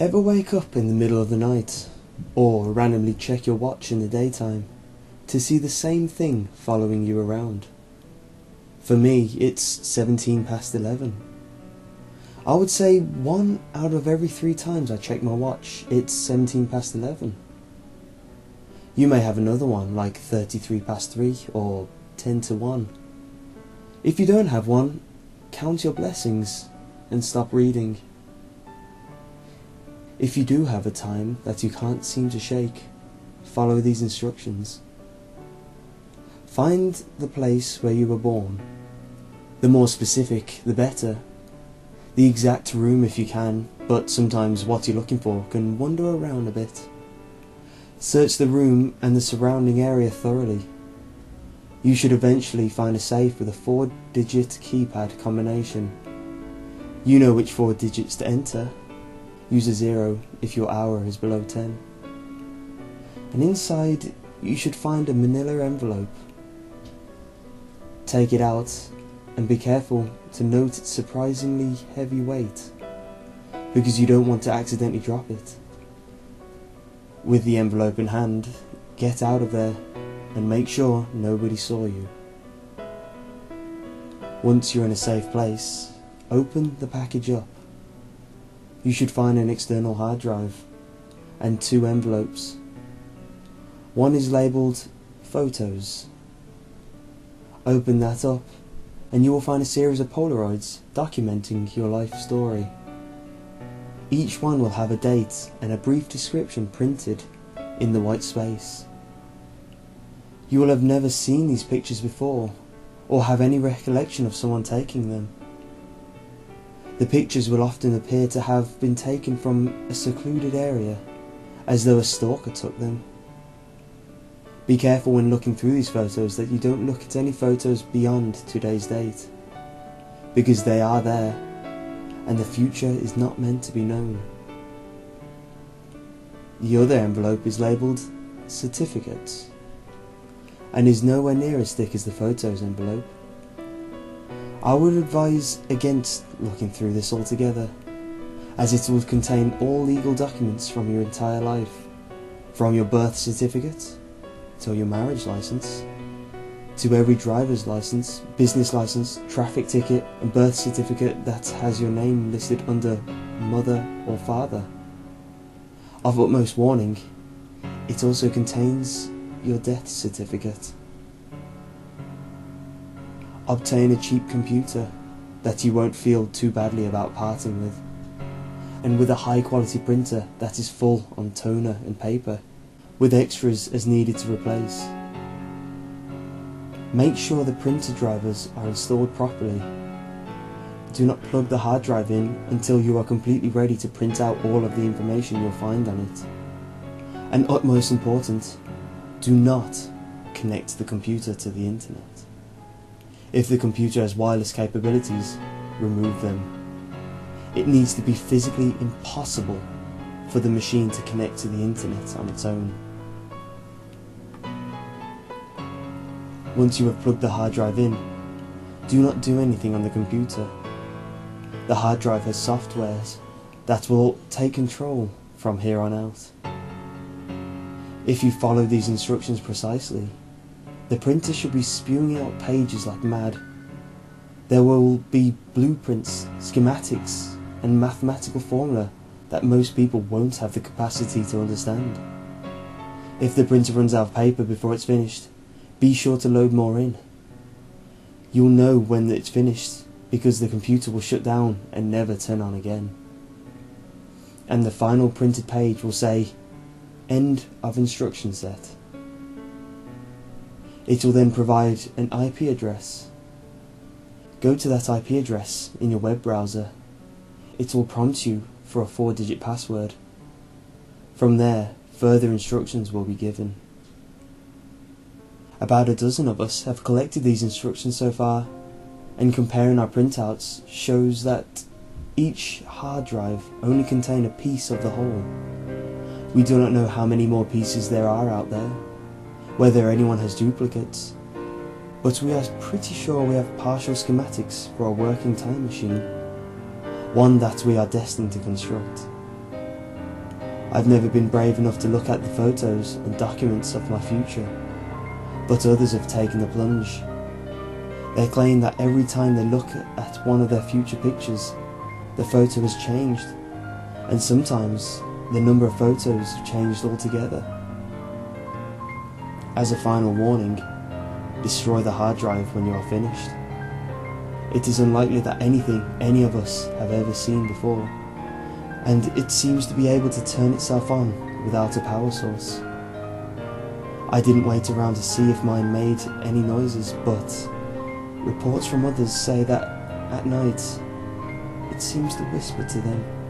Ever wake up in the middle of the night, or randomly check your watch in the daytime, to see the same thing following you around? For me, it's 17 past 11. I would say 1 out of every 3 times I check my watch, it's 17 past 11. You may have another one, like 33 past 3 or 10 to 1. If you don't have one, count your blessings and stop reading. If you do have a time that you can't seem to shake, follow these instructions. Find the place where you were born. The more specific, the better. The exact room if you can, but sometimes what you're looking for can wander around a bit. Search the room and the surrounding area thoroughly. You should eventually find a safe with a 4-digit keypad combination. You know which 4 digits to enter. Use a 0 if your hour is below 10. And inside you should find a manila envelope. Take it out and be careful to note its surprisingly heavy weight, because you don't want to accidentally drop it. With the envelope in hand, get out of there and make sure nobody saw you. Once you're in a safe place, open the package up. You should find an external hard drive and 2 envelopes. One is labelled Photos. Open that up and you will find a series of Polaroids documenting your life story. Each one will have a date and a brief description printed in the white space. You will have never seen these pictures before or have any recollection of someone taking them. The pictures will often appear to have been taken from a secluded area, as though a stalker took them. Be careful when looking through these photos that you don't look at any photos beyond today's date, because they are there, and the future is not meant to be known. The other envelope is labelled Certificates, and is nowhere near as thick as the photos envelope. I would advise against looking through this altogether, as it will contain all legal documents from your entire life, from your birth certificate to your marriage license, to every driver's license, business license, traffic ticket and birth certificate that has your name listed under mother or father. Of utmost warning, it also contains your death certificate. Obtain a cheap computer that you won't feel too badly about parting with, and with a high quality printer that is full on toner and paper, with extras as needed to replace. Make sure the printer drivers are installed properly. Do not plug the hard drive in until you are completely ready to print out all of the information you'll find on it. And utmost important, do not connect the computer to the internet. If the computer has wireless capabilities, remove them. It needs to be physically impossible for the machine to connect to the internet on its own. Once you have plugged the hard drive in, do not do anything on the computer. The hard drive has softwares that will take control from here on out. If you follow these instructions precisely, the printer should be spewing out pages like mad. There will be blueprints, schematics, and mathematical formula that most people won't have the capacity to understand. If the printer runs out of paper before it's finished, be sure to load more in. You'll know when it's finished because the computer will shut down and never turn on again. And the final printed page will say, End of instruction set. It will then provide an IP address. Go to that IP address in your web browser. It will prompt you for a 4-digit password. From there, further instructions will be given. About a dozen of us have collected these instructions so far, and comparing our printouts shows that each hard drive only contains a piece of the whole. We do not know how many more pieces there are out there, whether anyone has duplicates, but we are pretty sure we have partial schematics for a working time machine, one that we are destined to construct. I've never been brave enough to look at the photos and documents of my future, but others have taken the plunge. They claim that every time they look at one of their future pictures, the photo has changed, and sometimes the number of photos have changed altogether. As a final warning, destroy the hard drive when you are finished. It is unlikely that anything any of us have ever seen before, and it seems to be able to turn itself on without a power source. I didn't wait around to see if mine made any noises, but reports from others say that at night it seems to whisper to them.